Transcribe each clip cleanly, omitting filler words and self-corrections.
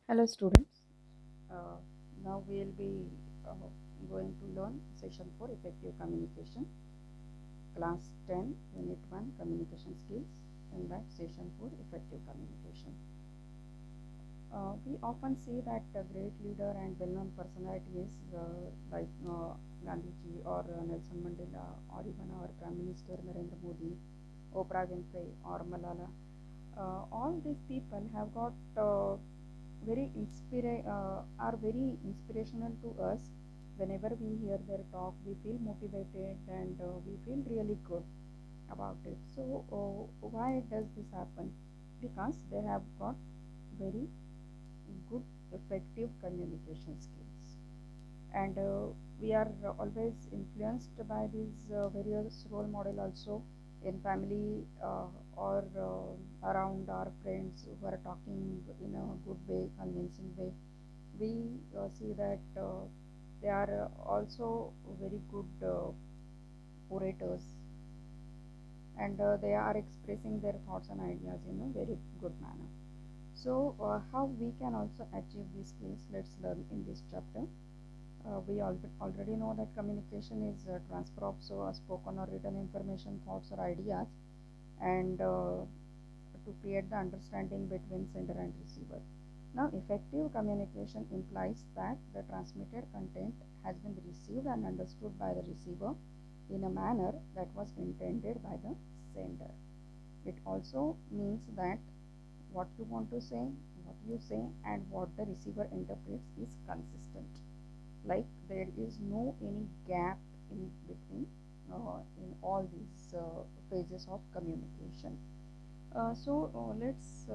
Hello students, uh, now we will be going to learn session 4 effective communication, class 10 unit 1 communication skills. In that session 4 effective communication, we often see that a great leader and well-known personalities like Gandhiji or Nelson Mandela or even our Prime Minister Narendra Modi, Oprah Winfrey or Malala, all these people have got are very inspirational to us. Whenever we hear their talk, we feel motivated and we feel really good about it. So why does this happen? Because they have got very good effective communication skills, and we are always influenced by these various role model also in family or around our friends who are talking in a good way, convincing way. We see that they are also very good orators, and they are expressing their thoughts and ideas in a very good manner. So how we can also achieve these skills, let's learn in this chapter. We already know that communication is transfer of spoken or written information, thoughts or ideas, and to create the understanding between sender and receiver. Now, effective communication implies that the transmitted content has been received and understood by the receiver in a manner that was intended by the sender. It also means that what you want to say, what you say, and what the receiver interprets is consistent. Like there is no any gap in between in all these phases of communication. So let's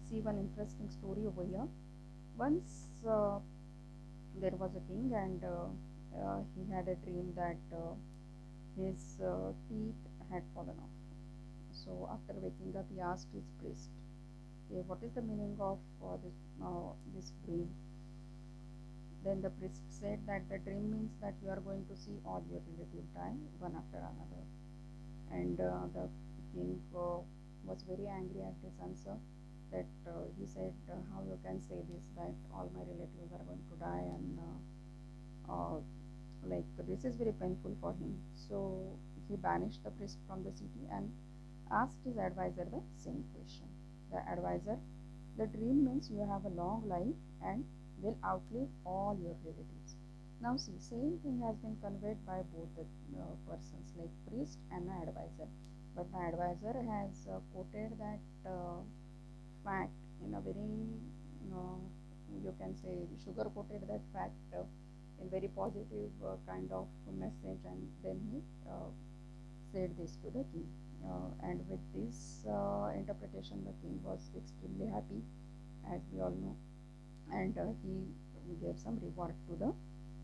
see one interesting story over here. Once there was a king, and he had a dream that his teeth had fallen off. So after waking up, he asked his priest, "Okay, what is the meaning of this dream?" Then the priest said that the dream means that you are going to see all your relatives die one after another. And the king was very angry at this answer. That he said, "How you can say this? That all my relatives are going to die, and like this is very painful for him." So he banished the priest from the city and asked his advisor the same question. The advisor, "The dream means you have a long life and will outlive all your relatives." Now see, same thing has been conveyed by both the persons, like priest and the advisor. But the advisor has quoted that fact in a very, uh, you can say, sugar coated that fact in very positive kind of message, and then he said this to the king. And with this interpretation, the king was extremely happy, as we all know, and he gave some reward to the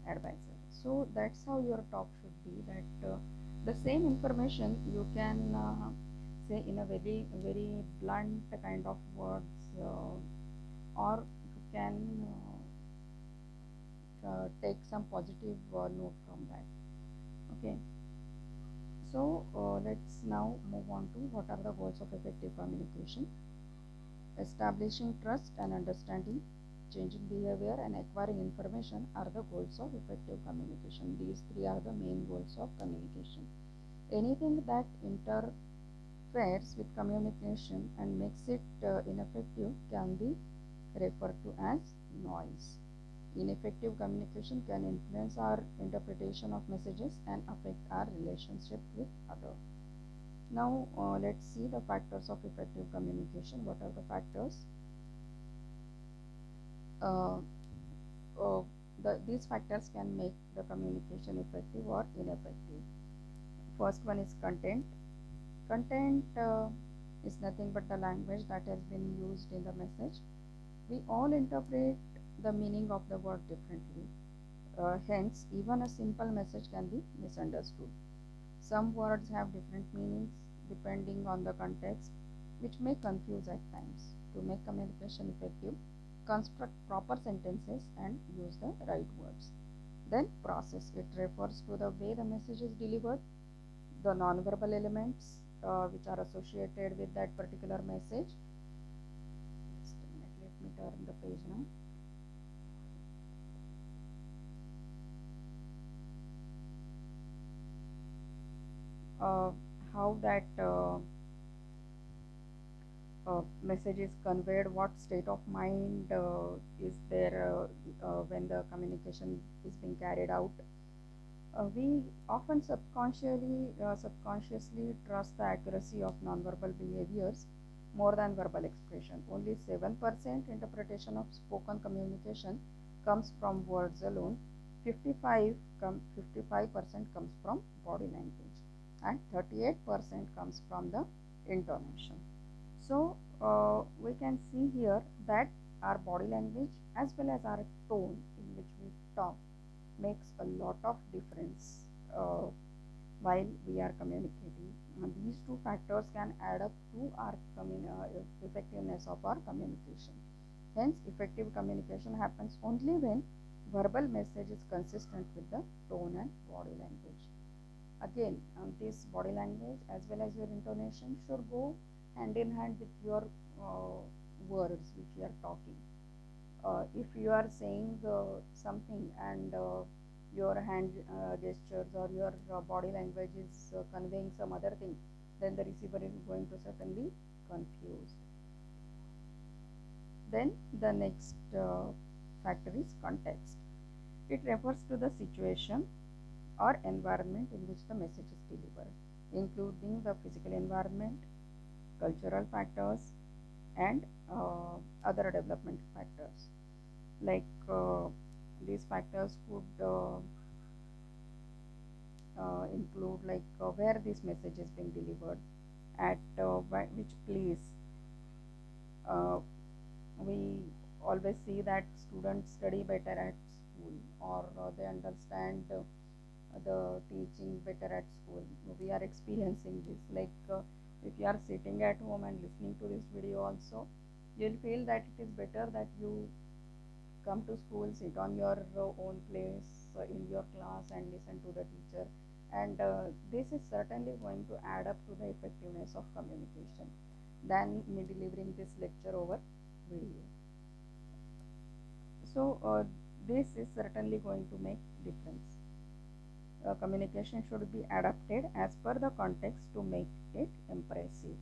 advisor. So that's how your talk should be. That the same information you can say in a very very blunt kind of words, or you can take some positive note from that. Okay. So let's now move on to what are the goals of effective communication. Establishing trust and understanding, changing behavior, and acquiring information are the goals of effective communication. These three are the main goals of communication. Anything that interferes with communication and makes it ineffective can be referred to as noise. Ineffective communication can influence our interpretation of messages and affect our relationship with others. Now, let's see the factors of effective communication. What are the factors? Uh, uh, these factors can make the communication effective or ineffective. First one is content. Content is nothing but the language that has been used in the message. We all interpret the meaning of the word differently. Hence, even a simple message can be misunderstood. Some words have different meanings depending on the context, which may confuse at times. To make communication effective, construct proper sentences and use the right words. Then, process. It refers to the way the message is delivered, the non-verbal elements which are associated with that particular message. Just a minute, let me turn the page now. How that message is conveyed, what state of mind is there when the communication is being carried out. We often subconsciously trust the accuracy of nonverbal behaviors more than verbal expression. Only 7% interpretation of spoken communication comes from words alone. 55% comes from body language, and 38% comes from the intonation. So we can see here that our body language as well as our tone in which we talk makes a lot of difference while we are communicating. And these two factors can add up to our effectiveness of our communication. Hence, effective communication happens only when verbal message is consistent with the tone and body language. Again, this body language as well as your intonation should go hand in hand with your words which you are talking. If you are saying something and your hand gestures or your body language is conveying some other thing, then the receiver is going to certainly confused. Then the next factor is context. It refers to the situation or environment in which the message is delivered, including the physical environment, cultural factors, and other development factors. Like these factors could include like where this message is being delivered, at which place. We always see that students study better at school, or they understand the teaching better at school. We are experiencing this. Like if you are sitting at home and listening to this video also, you'll feel that it is better that you come to school, sit on your own place in your class and listen to the teacher. And this is certainly going to add up to the effectiveness of communication than me delivering this lecture over video. So this is certainly going to make difference. Communication should be adapted as per the context to make it impressive.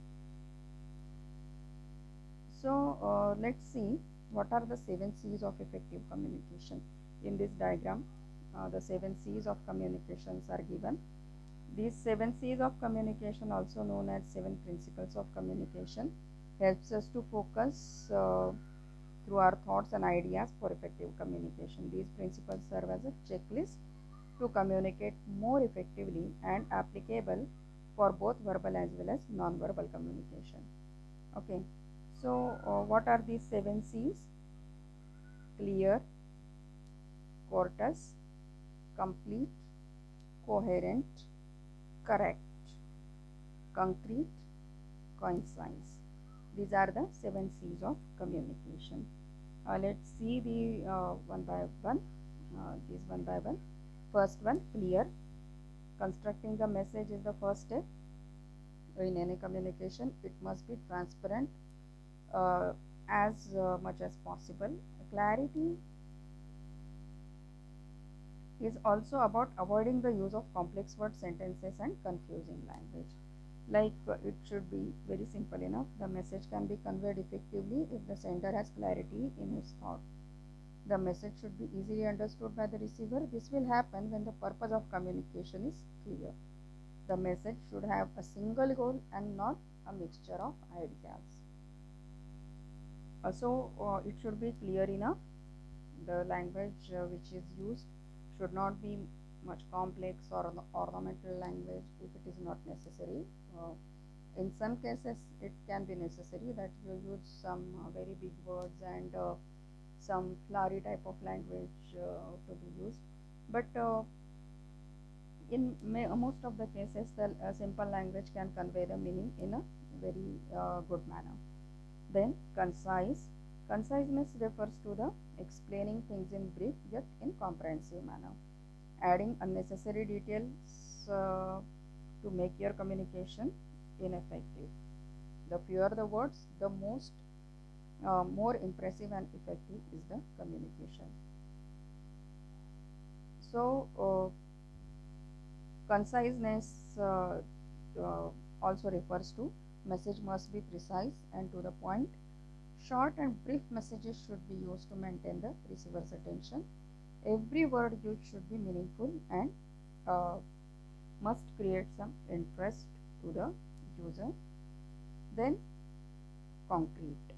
So let's see what are the 7 C's of effective communication. In this diagram, the 7 C's of communications are given. These 7 C's of communication, also known as 7 principles of communication, helps us to focus through our thoughts and ideas for effective communication. These principles serve as a checklist to communicate more effectively and applicable for both verbal as well as non-verbal communication. Okay, so what are these 7 C's? Clear, courteous, complete, coherent, correct, concrete, concise. These are the 7 C's of communication. Let's see the one by one. These one by one. First one, clear. Constructing the message is the first step. In any communication, it must be transparent as much as possible. Clarity is also about avoiding the use of complex word sentences and confusing language. Like it should be very simple enough. The message can be conveyed effectively if the sender has clarity in his thought. The message should be easily understood by the receiver. This will happen when the purpose of communication is clear. The message should have a single goal and not a mixture of ideas. It should be clear enough. The language which is used should not be much complex or ornamental language if it is not necessary. In some cases, it can be necessary that you use some very big words and some flowery type of language to be used. But in most of the cases, the simple language can convey the meaning in a very good manner. Then concise. Conciseness refers to the explaining things in brief yet in comprehensive manner. Adding unnecessary details to make your communication ineffective. The fewer the words, the most more impressive and effective is the communication. So conciseness uh, also refers to message must be precise and to the point. Short and brief messages should be used to maintain the receiver's attention. Every word used should be meaningful and uh, must create some interest to the user. Then concrete.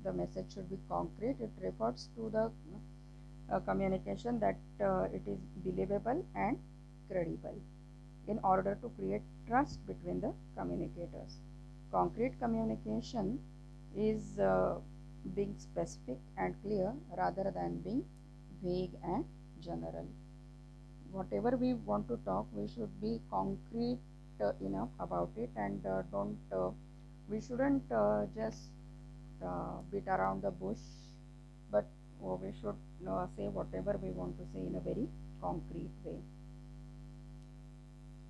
The message should be concrete. It refers to the communication that it is believable and credible in order to create trust between the communicators. Concrete communication is being specific and clear rather than being vague and general. Whatever we want to talk, we should be concrete enough about it, and don't we shouldn't just beat around the bush, but we should say whatever we want to say in a very concrete way.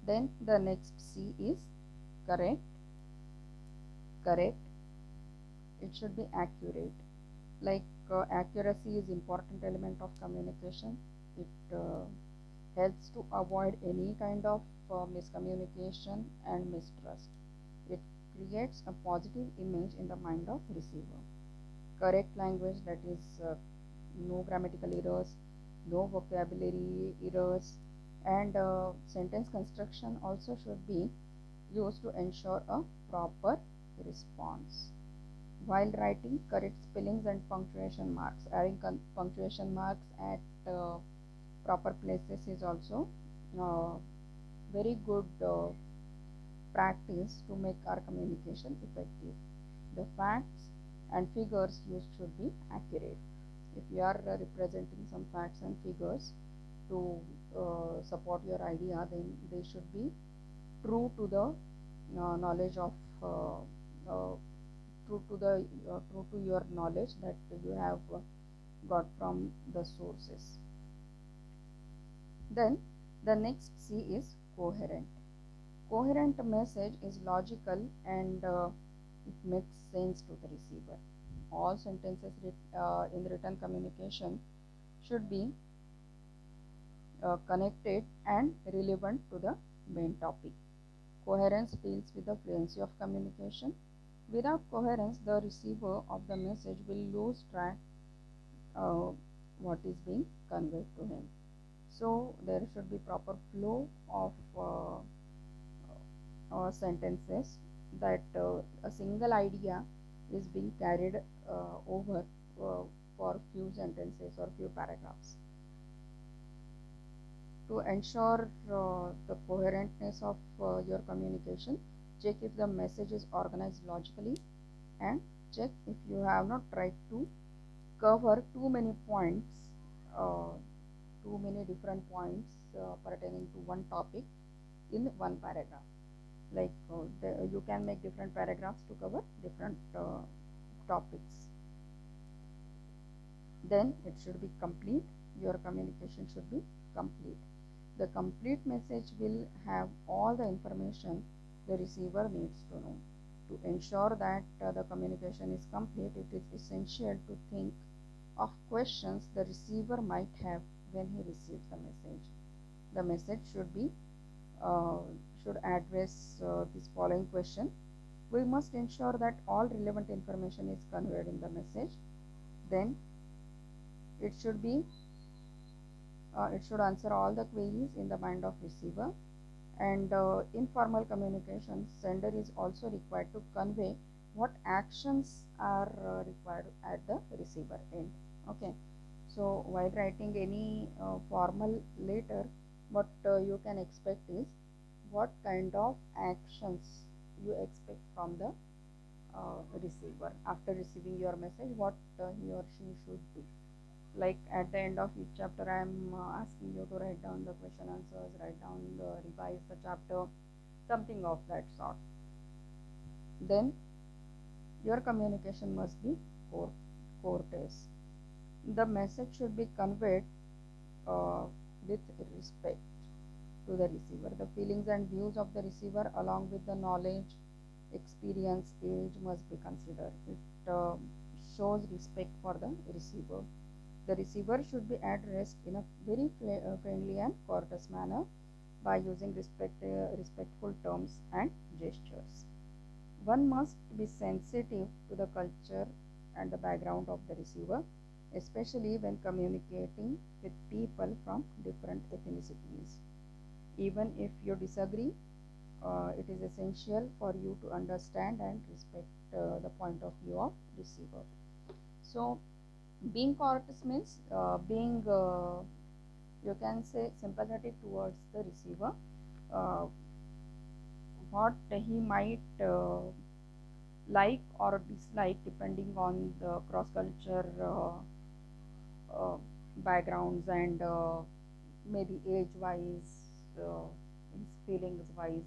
Then the next C is correct. Correct. It should be accurate. Like accuracy is important element of communication. It helps to avoid any kind of miscommunication and mistrust. It creates a positive image in the mind of receiver. Correct language, that is no grammatical errors, no vocabulary errors, and sentence construction also should be used to ensure a proper response. While writing, correct spellings and punctuation marks. Adding punctuation marks at proper places is also uh, very good practice to make our communication effective. The facts and figures used should be accurate. If you are representing some facts and figures to support your idea, then they should be true to the knowledge of true to your knowledge that you have got from the sources. Then the next C is coherent. Coherent message is logical and it makes sense to the receiver. All sentences in written communication should be connected and relevant to the main topic. Coherence deals with the fluency of communication. Without coherence, the receiver of the message will lose track what is being conveyed to him. So there should be proper flow of sentences, that a single idea is being carried over for few sentences or few paragraphs. To ensure the coherentness of your communication, check if the message is organized logically, and check if you have not tried to cover too many points, too many different points pertaining to one topic in one paragraph. Like you can make different paragraphs to cover different topics. Then it should be complete. Your communication should be complete. The complete message will have all the information the receiver needs to know. To ensure that the communication is complete, it is essential to think of questions the receiver might have when he receives the message. The message should address this following question. We must ensure that all relevant information is conveyed in the message. Then it should answer all the queries in the mind of receiver. And informal communication, sender is also required to convey what actions are required at the receiver end. Okay, so while writing any formal letter, what you can expect is what kind of actions you expect from the receiver after receiving your message, what he or she should do. Like at the end of each chapter, I am asking you to write down the question answers, revise the chapter, something of that sort. Then your communication must be courteous. The message should be conveyed with respect to the receiver. The feelings and views of the receiver, along with the knowledge, experience, age, must be considered. It shows respect for the receiver. The receiver should be addressed in a very friendly and courteous manner by using respectful terms and gestures. One must be sensitive to the culture and the background of the receiver, especially when communicating with people from different ethnicities. Even if you disagree, it is essential for you to understand and respect the point of view of receiver. So, being courteous means being, you can say, sympathetic towards the receiver. Uh, what he might like or dislike depending on the cross culture uh, backgrounds and maybe age wise, uh, feelings wise,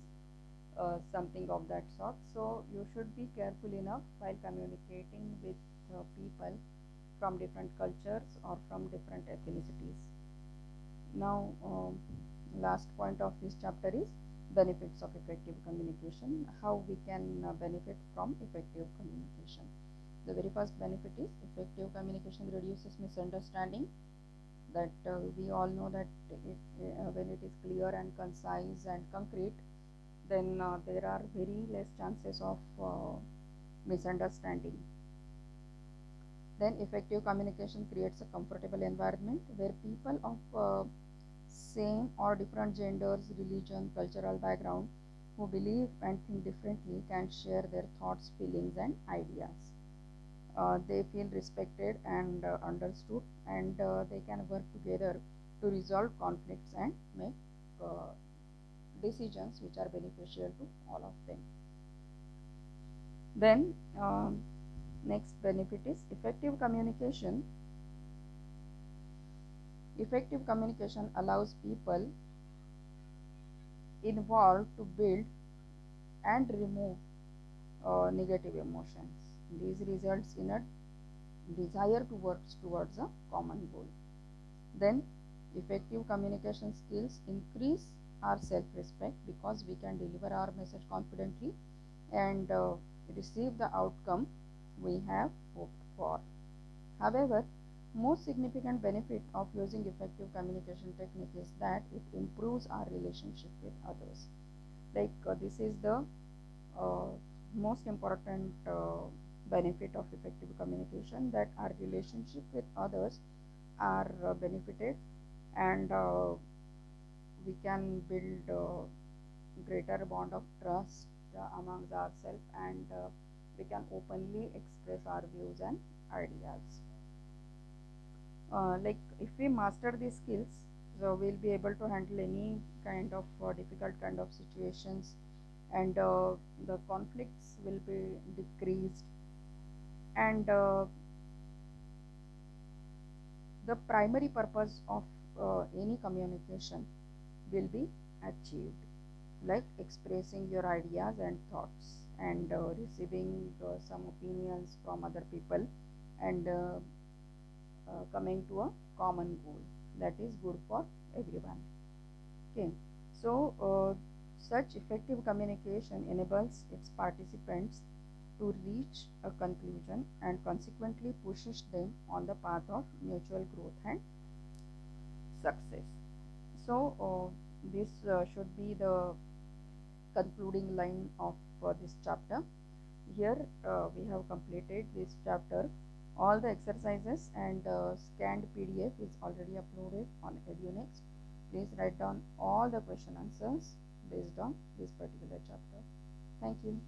something of that sort. So you should be careful enough while communicating with people from different cultures or from different ethnicities. Now, last point of this chapter is benefits of effective communication, how we can benefit from effective communication. The very first benefit is effective communication reduces misunderstanding. That we all know that when it is clear and concise and concrete, then there are very less chances of misunderstanding. Then effective communication creates a comfortable environment where people of same or different genders, religion, cultural background who believe and think differently can share their thoughts, feelings and ideas. They feel respected and understood, and they can work together to resolve conflicts and make uh, decisions which are beneficial to all of them. Then next benefit is effective communication. Effective communication allows people involved to build and remove negative emotions. This results in a desire to work towards a common goal. Then effective communication skills increase our self-respect because we can deliver our message confidently and receive the outcome we have hoped for. However, most significant benefit of using effective communication technique is that it improves our relationship with others. Like this is the uh, most important benefit of effective communication, that our relationship with others are benefited, and we can build greater bond of trust amongst ourselves, and we can openly express our views and ideas. Like if we master these skills, so we'll be able to handle any kind of difficult kind of situations, and the conflicts will be decreased, and the primary purpose of any communication will be achieved, like expressing your ideas and thoughts, and receiving some opinions from other people, and coming to a common goal that is good for everyone. Okay, so such effective communication enables its participants to reach a conclusion and consequently pushes them on the path of mutual growth and success. So this should be the concluding line of this chapter. Here we have completed this chapter. All the exercises and scanned PDF is already uploaded on EduNext. Please write down all the question answers based on this particular chapter. Thank you.